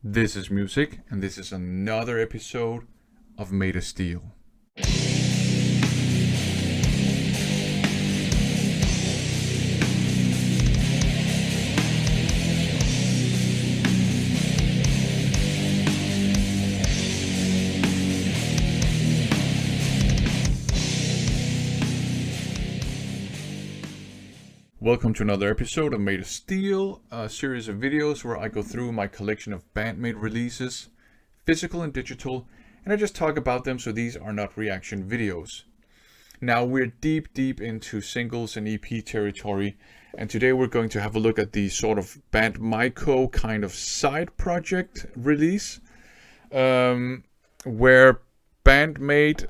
This is Music, and this is another episode of Maid of Steel. Welcome to another episode of Maid of Steel, a series of videos where I go through my collection of Band-Maid releases, physical and digital, and I just talk about them, so these are not reaction videos. Now we're deep into singles and EP territory, and today we're going to have a look at the sort of Band-Maiko kind of side project release, where Band-Maid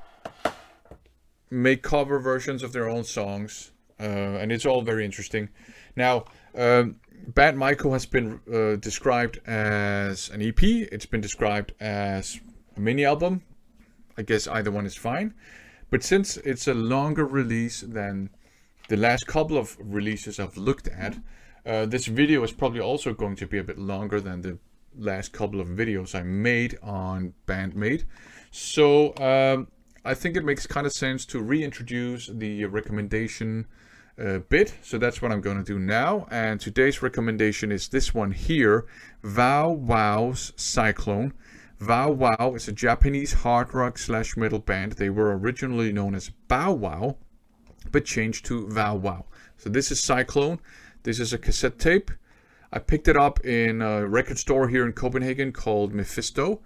make cover versions of their own songs. And it's all very interesting. Now, Band-Maiko has been described as an EP. It's been described as a mini album. I guess either one is fine. But since it's a longer release than the last couple of releases I've looked at, this video is probably also going to be a bit longer than the last couple of videos I made on Band-Maid. So I think it makes kind of sense to reintroduce the recommendation bit. So that's what I'm going to do now. And today's recommendation is this one here, Vow Wow's Cyclone. Vow Wow is a Japanese hard rock / metal band. They were originally known as Bow Wow, but changed to Vow Wow. So this is Cyclone. This is a cassette tape. I picked it up in a record store here in Copenhagen called Mephisto.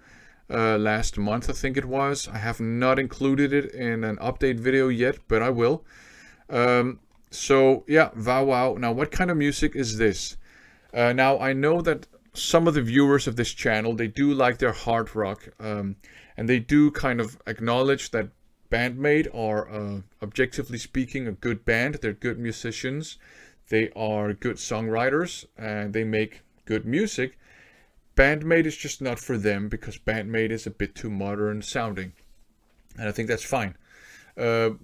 Last month, I think it was. I have not included it in an update video yet, but I will. So yeah, Vow Wow. Now, what kind of music is this? Now, I know that some of the viewers of this channel, they do like their hard rock, and they do kind of acknowledge that Band-Maid are, objectively speaking, a good band. They're good musicians. They are good songwriters, and they make good music. Band-Maid is just not for them because Band-Maid is a bit too modern sounding, and I think that's fine.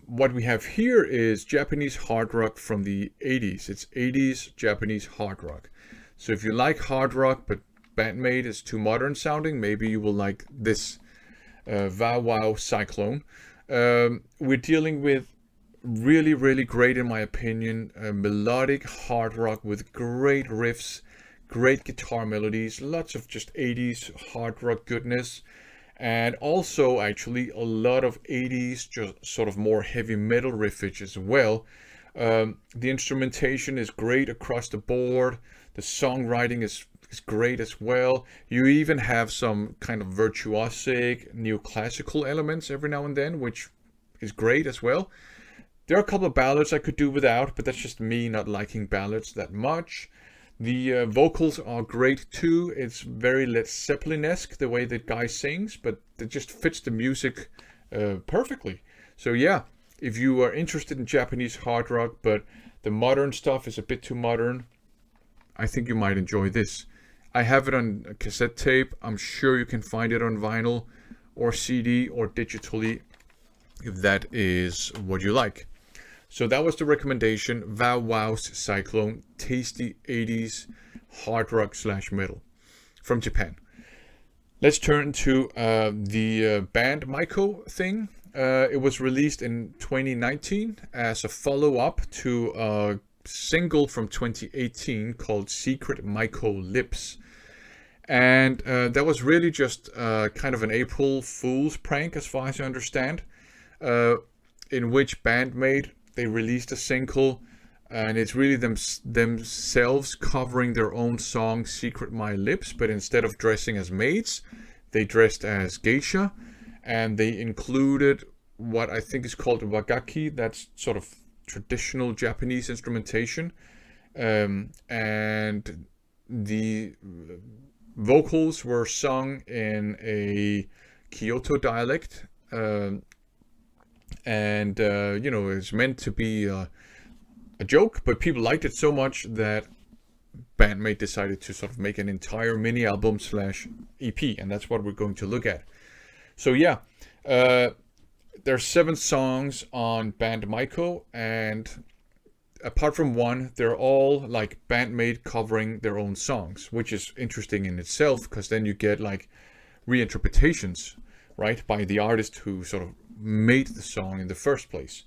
What we have here is Japanese hard rock from the 80s. It's 80s Japanese hard rock. So if you like hard rock but Band-Maid is too modern sounding, maybe you will like this Vow Wow Cyclone. We're dealing with really great, in my opinion, melodic hard rock with great riffs, great guitar melodies, lots of just 80s hard rock goodness. And also, actually, a lot of 80s, just sort of more heavy metal riffage as well. The instrumentation is great across the board. The songwriting is great as well. You even have some kind of virtuosic neoclassical elements every now and then, which is great as well. There are a couple of ballads I could do without, but that's just me not liking ballads that much. The vocals are great too. It's very Led Zeppelin-esque, the way that guy sings, but it just fits the music perfectly. So yeah, if you are interested in Japanese hard rock, but the modern stuff is a bit too modern, I think you might enjoy this. I have it on a cassette tape. I'm sure you can find it on vinyl or CD or digitally, if that is what you like. So that was the recommendation, Vow Wow's Cyclone, tasty 80s hard rock / metal from Japan. Let's turn to the Band-Maiko thing. It was released in 2019 as a follow-up to a single from 2018 called Secret Maiko Lips. And that was really just kind of an April Fool's prank, as far as I understand, in which Band-Maid, they released a single, and it's really themselves covering their own song, Secret My Lips, but instead of dressing as maids, they dressed as geisha, and they included what I think is called wagakki, that's sort of traditional Japanese instrumentation, and the vocals were sung in a Kyoto dialect, and it's meant to be a joke, but people liked it so much that Band-Maid decided to sort of make an entire mini album / EP, and that's what we're going to look at. So yeah, there's 7 songs on Band-Maiko, and apart from one, they're all like Band-Maid covering their own songs, which is interesting in itself, because then you get like reinterpretations, right, by the artist who sort of made the song in the first place.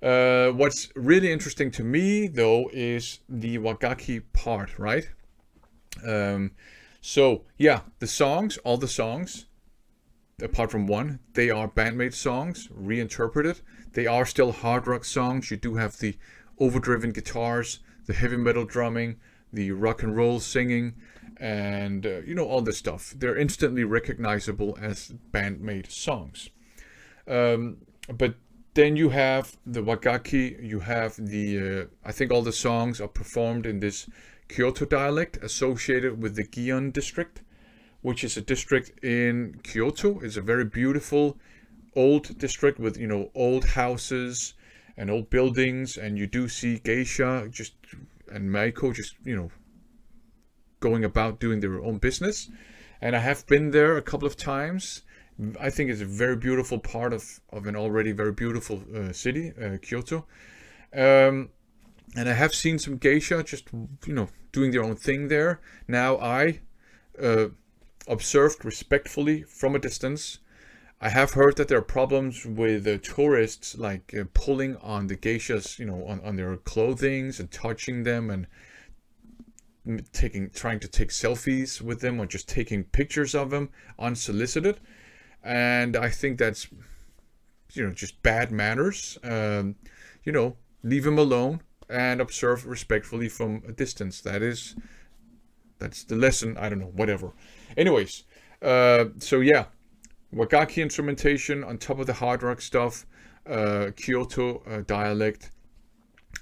What's really interesting to me, though, is the wagakki part, right? So yeah, the songs, all the songs, apart from one, they are Band-Maid songs, reinterpreted. They are still hard rock songs. You do have the overdriven guitars, the heavy metal drumming, the rock and roll singing, and all this stuff. They're instantly recognizable as Band-Maid songs. But then you have the wagakki. You have the I think all the songs are performed in this Kyoto dialect associated with the Gion district, which is a district in Kyoto. It's a very beautiful old district with old houses and old buildings, and you do see geisha and Maiko just going about doing their own business. And I have been there a couple of times. I think it's a very beautiful part of an already very beautiful city, Kyoto. And I have seen some geisha just doing their own thing there. Now I observed respectfully from a distance. I have heard that there are problems with tourists like pulling on the geishas, on their clothing and touching them and trying to take selfies with them or just taking pictures of them unsolicited. And I think that's just bad manners. Leave them alone and observe respectfully from a distance. That's the lesson. I don't know, whatever. Anyways, so yeah, wagakki instrumentation on top of the hard rock stuff, Kyoto dialect,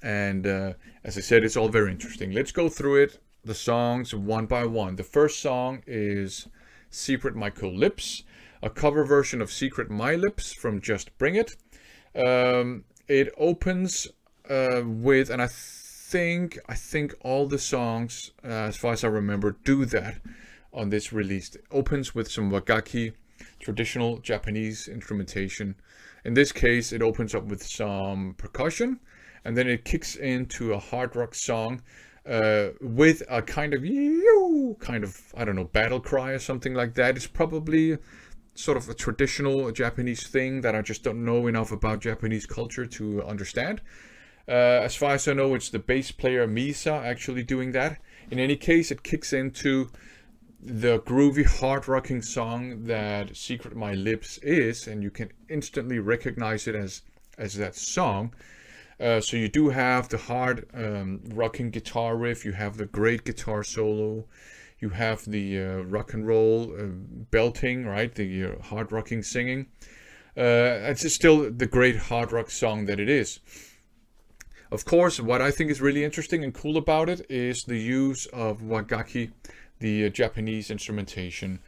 and as I said, it's all very interesting. Let's go through it, the songs one by one. The first song is Secret Maiko Lips, a cover version of Secret My Lips from Just Bring It. It opens with, and I think all the songs, as far as I remember, do that on this release. It opens with some wagakki, traditional Japanese instrumentation. In this case, it opens up with some percussion, and then it kicks into a hard rock song with a kind of I don't know, battle cry or something like that. It's probably sort of a traditional Japanese thing that I just don't know enough about Japanese culture to understand. As far as I know, it's the bass player Misa actually doing that. In any case, it kicks into the groovy hard rocking song that Secret My Lips is, and you can instantly recognize it as that song. So you do have the hard rocking guitar riff, you have the great guitar solo, you have the rock and roll belting, right? The hard rocking singing. It's still the great hard rock song that it is. Of course, what I think is really interesting and cool about it is the use of wagakki, the Japanese instrumentation.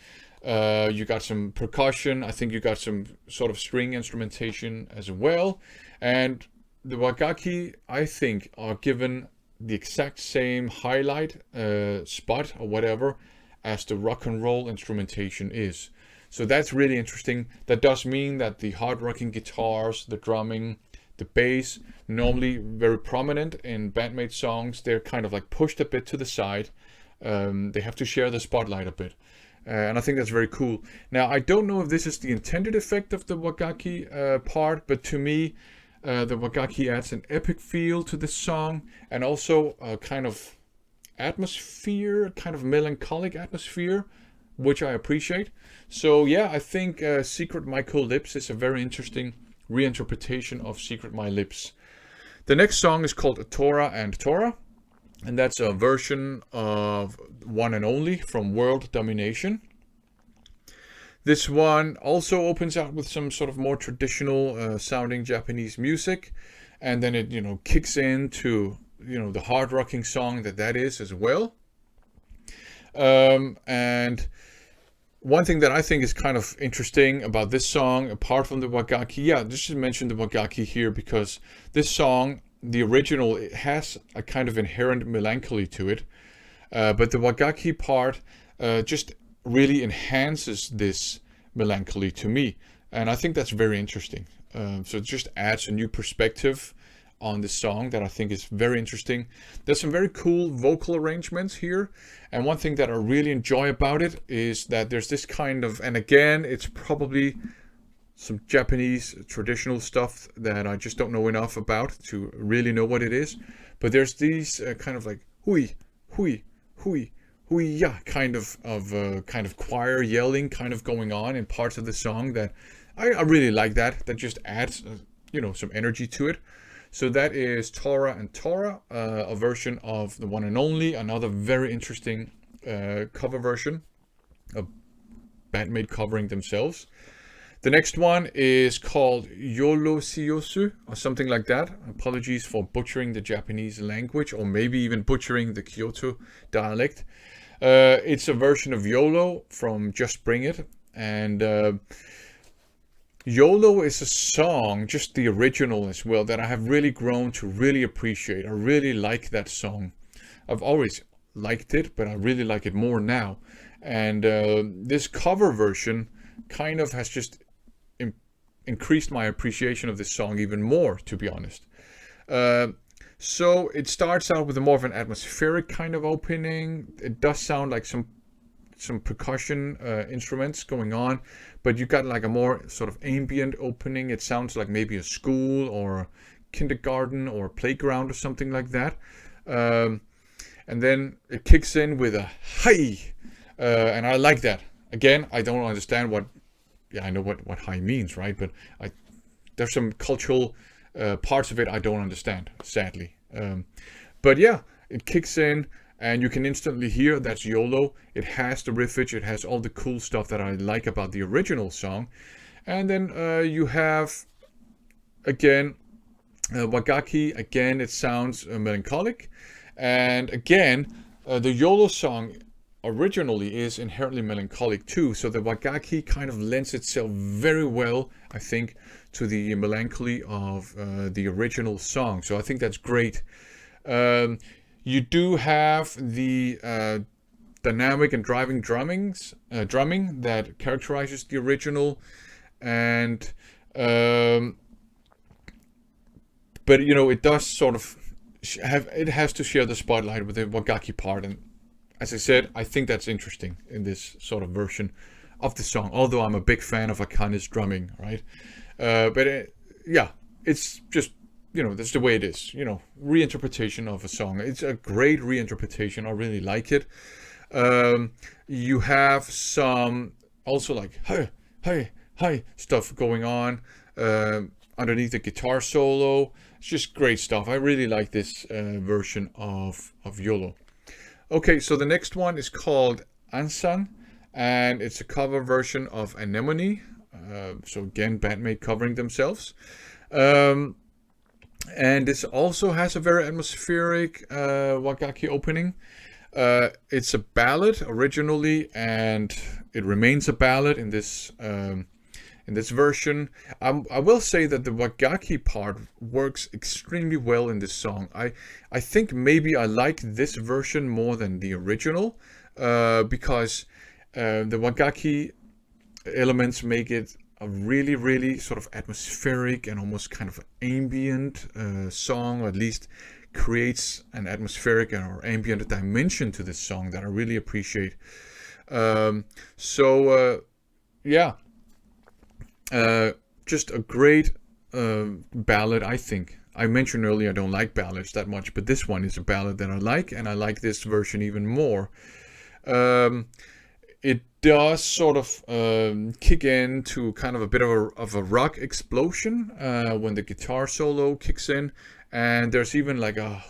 You got some percussion. I think you got some sort of string instrumentation as well. And the wagakki, I think, are given the exact same highlight spot or whatever as the rock and roll instrumentation is. So that's really interesting. That does mean that the hard rocking guitars, the drumming, the bass, normally very prominent in Band-Maid songs, they're kind of like pushed a bit to the side. They have to share the spotlight a bit. And I think that's very cool. Now, I don't know if this is the intended effect of the wagakki part, but to me, the wagakki adds an epic feel to this song, and also a kind of atmosphere, kind of melancholic atmosphere, which I appreciate. So yeah, I think Secret Maiko Lips is a very interesting reinterpretation of Secret My Lips. The next song is called Tora and Tora, and that's a version of One and Only from World Domination. This one also opens out with some sort of more traditional sounding Japanese music, and then it kicks into the hard rocking song that is as well. And one thing that I think is kind of interesting about this song, apart from the wagakki, just to mention the wagakki here, because this song, the original, it has a kind of inherent melancholy to it, but the wagakki part just really enhances this melancholy to me, and I think that's very interesting. So it just adds a new perspective on this song that I think is very interesting. There's some very cool vocal arrangements here. And one thing that I really enjoy about it is that there's this kind of, and again, it's probably some Japanese traditional stuff that I just don't know enough about to really know what it is. But there's these kind of like hui, hui, hui, hui, yeah, kind of choir yelling kind of going on in parts of the song that I really like that. That just adds, some energy to it. So that is Tora and Tora, a version of the one and only, another very interesting cover version of Band-Maid covering themselves. The next one is called Yolo Siyosu, or something like that. Apologies for butchering the Japanese language, or maybe even butchering the Kyoto dialect. It's a version of YOLO from Just Bring It. And YOLO is a song, just the original as well, that I have really grown to really appreciate. I really like that song. I've always liked it, but I really like it more now. And this cover version kind of has just increased my appreciation of this song even more, to be honest. So it starts out with a more of an atmospheric kind of opening. It does sound like some percussion instruments going on, but you got like a more sort of ambient opening. It sounds like maybe a school or kindergarten or playground or something like that. And then it kicks in with a hi, and I like that. Again, I don't understand what, I know what hi means, right? But there's some cultural parts of it I don't understand, sadly. But yeah, it kicks in. And you can instantly hear that's YOLO. It has the riffage. It has all the cool stuff that I like about the original song. And then you have, again, wagakki. Again, it sounds melancholic. And again, the YOLO song originally is inherently melancholic too. So the wagakki kind of lends itself very well, I think, to the melancholy of the original song. So I think that's great. You do have the dynamic and driving drumming that characterizes the original, and but it does sort of has to share the spotlight with the wagakki part, and as I said, I think that's interesting in this sort of version of the song. Although I'm a big fan of Akane's drumming, right? It's just. That's the way it is. Reinterpretation of a song. It's a great reinterpretation. I really like it. You have some also like hi stuff going on underneath the guitar solo. It's just great stuff. I really like this version of YOLO. Okay, so the next one is called Ansan, and it's a cover version of Anemone. So again, Band-Maid covering themselves. And this also has a very atmospheric wagakki opening. It's a ballad originally, and it remains a ballad in this version. I will say that the wagakki part works extremely well in this song. I think maybe I like this version more than the original because the wagakki elements make it a really, really sort of atmospheric and almost kind of ambient song, or at least creates an atmospheric or ambient dimension to this song that I really appreciate. Just a great ballad, I think. I mentioned earlier I don't like ballads that much, but this one is a ballad that I like, and I like this version even more. It does sort of kick into kind of a bit of a rock explosion when the guitar solo kicks in, and there's even like a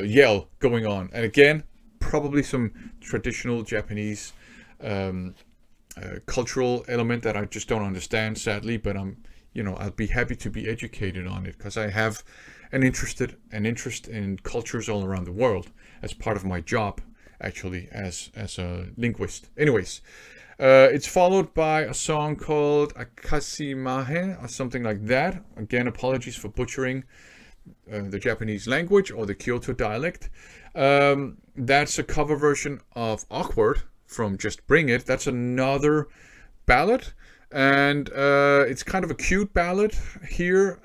yell going on. And again, probably some traditional Japanese cultural element that I just don't understand, sadly. But I'll be happy to be educated on it because I have an interest in cultures all around the world as part of my job. Actually, as a linguist. Anyways, it's followed by a song called Akasimahe or something like that. Again, apologies for butchering the Japanese language or the Kyoto dialect. That's a cover version of Awkward from Just Bring It. That's another ballad, and it's kind of a cute ballad here.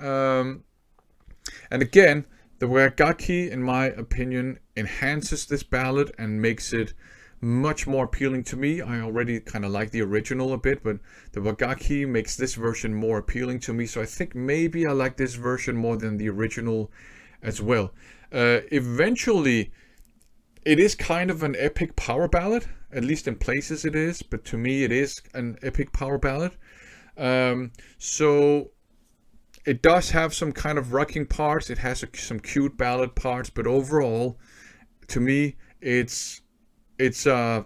And again, the wagakki, in my opinion, enhances this ballad and makes it much more appealing to me. I already kind of like the original a bit, but the wagakki makes this version more appealing to me. So I think maybe I like this version more than the original as well. Eventually, it is kind of an epic power ballad, at least in places it is, but to me it is an epic power ballad. So it does have some kind of rocking parts, it has some cute ballad parts, but overall, to me, it's a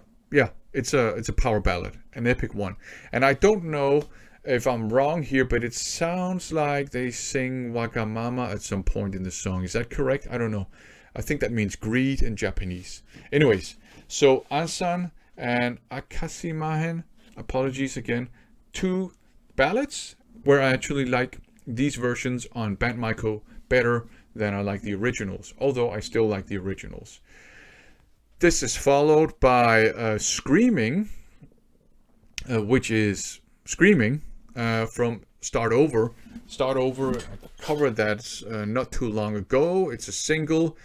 power ballad, an epic one. And I don't know if I'm wrong here, but it sounds like they sing Wagamama at some point in the song. Is that correct? I don't know. I think that means greed in Japanese. Anyways, so Ansan and Akasimahen, apologies again, 2 ballads where I actually like these versions on Band-Maiko better than I like the originals, although I still like the originals. This is followed by Screaming, which is Screaming from Start Over. Start Over, I covered that not too long ago. It's a single.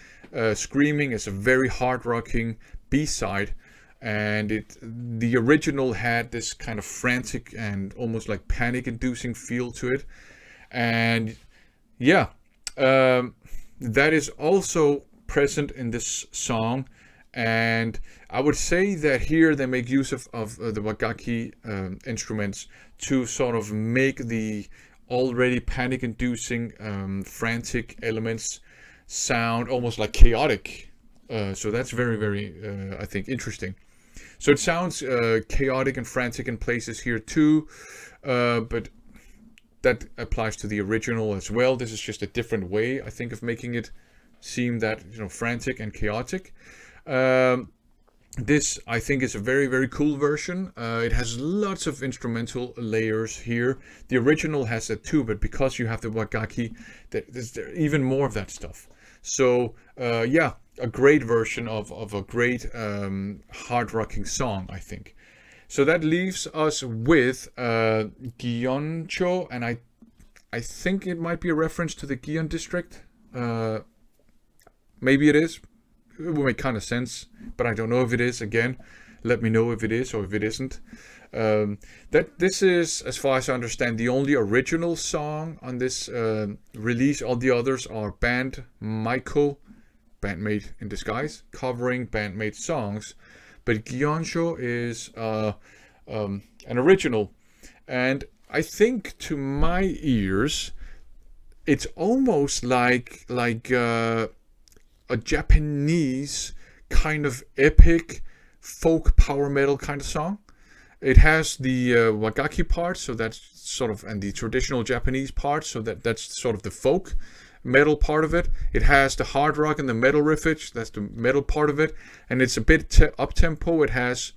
Screaming is a very hard-rocking B-side, and the original had this kind of frantic and almost like panic-inducing feel to it. And yeah, that is also present in this song. And I would say that here they make use of the wagakki instruments to sort of make the already panic-inducing, frantic elements sound almost like chaotic. So that's very, very, I think, interesting. So it sounds chaotic and frantic in places here too, but that applies to the original as well. This is just a different way, I think, of making it seem that, frantic and chaotic. This, I think, is a very, very cool version. It has lots of instrumental layers here. The original has that too, but because you have the wagakki, there's even more of that stuff. So, yeah, a great version of a great hard-rocking song, I think. So that leaves us with Gyeongcho, and I think it might be a reference to the Gyeong district. Maybe it is. It will make kind of sense, but I don't know if it is. Again, let me know if it is or if it isn't. This is, as far as I understand, the only original song on this release. All the others are Band-Maiko, Band-Maid in disguise, covering Band-Maid songs. But Gyeongcho is an original, and I think to my ears, it's almost like a Japanese kind of epic folk power metal kind of song. It has the wagakki part, so that's sort of, and the traditional Japanese part, so that's sort of the folk metal part of it. It has the hard rock and the metal riffage, that's the metal part of it, and it's a bit up-tempo. It has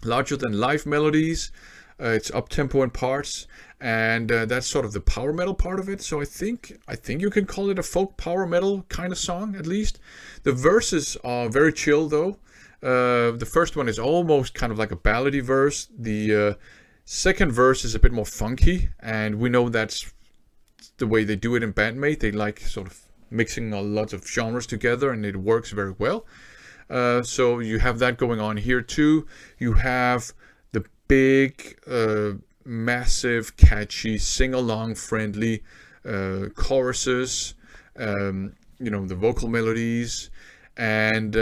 larger than life melodies. It's up-tempo in parts, and that's sort of the power metal part of it. So I think you can call it a folk power metal kind of song, at least. The verses are very chill, though. The first one is almost kind of like a ballady verse. The second verse is a bit more funky, and we know that's the way they do it in Band-Maid. They like sort of mixing a lot of genres together, and it works very well. So you have that going on here too. You have the big, massive, catchy, sing-along friendly choruses, the vocal melodies, and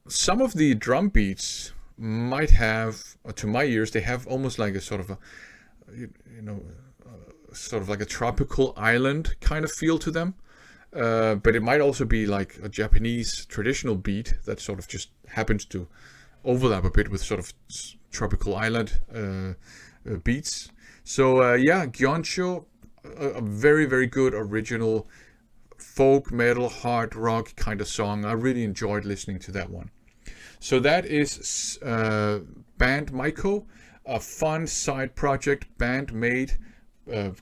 some of the drum beats might have, to my ears, they have almost like a sort of a, sort of like a tropical island kind of feel to them. But it might also be like a Japanese traditional beat that sort of just happens to overlap a bit with sort of tropical island beats. So yeah, Gyeongcho, a very, very good original folk metal hard rock kind of song. I really enjoyed listening to that one. So that is Band-Maiko, a fun side project, Band-Maid,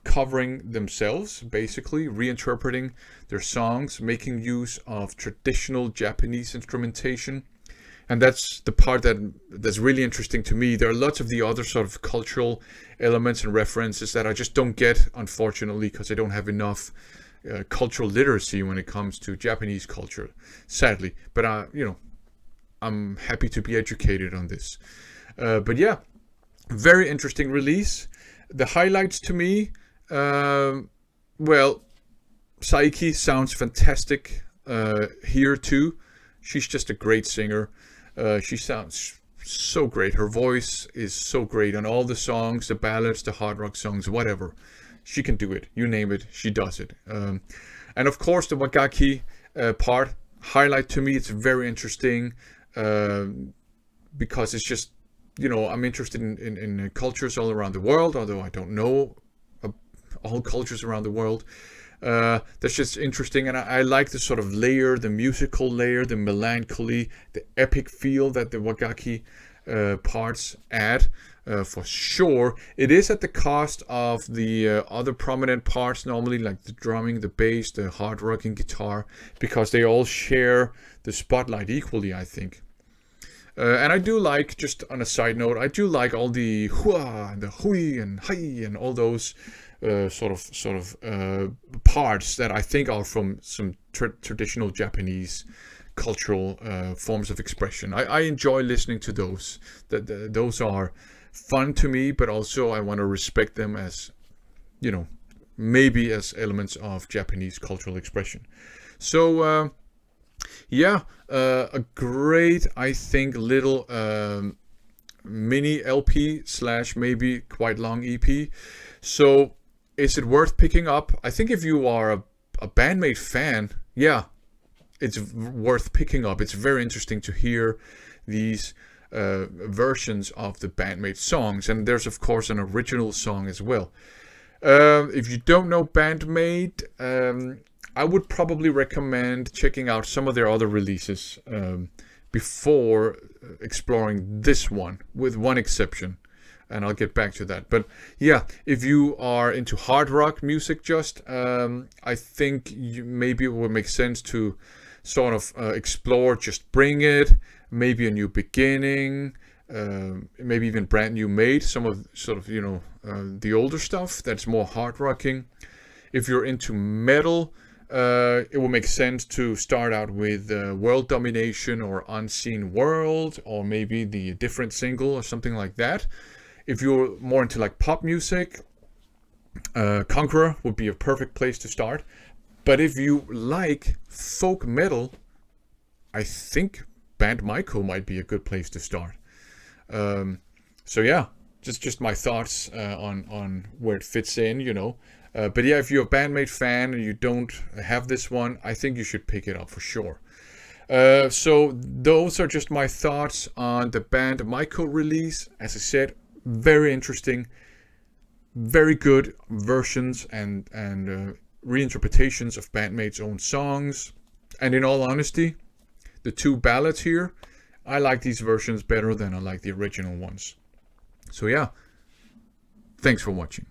covering themselves, basically reinterpreting their songs, making use of traditional Japanese instrumentation. And that's the part that's really interesting to me. There are lots of the other sort of cultural elements and references that I just don't get, unfortunately, because I don't have enough cultural literacy when it comes to Japanese culture, sadly. But I'm happy to be educated on this. But yeah, very interesting release. The highlights to me, well, Saiki sounds fantastic here too. She's just a great singer. She sounds so great. Her voice is so great on all the songs, the ballads, the hard rock songs, whatever. She can do it. You name it, she does it. And of course, the wagakki part, highlight to me. It's very interesting because it's just, I'm interested in cultures all around the world, although I don't know all cultures around the world. That's just interesting, and I like the sort of layer, the musical layer, the melancholy, the epic feel that the wagakki parts add. For sure, it is at the cost of the other prominent parts, normally like the drumming, the bass, the hard rocking guitar, because they all share the spotlight equally, I think. And I do like, just on a side note, I do like all the hua and the hui and hai and all those sort of parts that I think are from some traditional Japanese cultural forms of expression. I enjoy listening to those. Those are fun to me, but also I want to respect them as, maybe as elements of Japanese cultural expression. So yeah, a great, I think, little mini LP / maybe quite long EP. So is it worth picking up? I think if you are a Band-Maid fan, yeah, it's worth picking up. It's very interesting to hear these versions of the Band-Maid songs, and there's of course an original song as well. If you don't know Band-Maid, I would probably recommend checking out some of their other releases before exploring this one, with one exception, and I'll get back to that. But yeah, if you are into hard rock music, I think maybe it would make sense to sort of explore Just Bring It, maybe A New Beginning, maybe even Brand New Maid, some of sort of the older stuff that's more hard rocking. If you're into metal, it will make sense to start out with World Domination or Unseen World, or maybe the Different Single or something like that. If you're more into like pop music, Conqueror would be a perfect place to start. But if you like folk metal, I think Band-Maiko might be a good place to start. So yeah, just my thoughts on where it fits in, But yeah, if you're a Band-Maid fan and you don't have this one, I think you should pick it up for sure. So those are just my thoughts on the Band-Maiko release. As I said, very interesting, very good versions and reinterpretations of Band-Maid's own songs. And in all honesty, the two ballads here, I like these versions better than I like the original ones. So yeah, thanks for watching.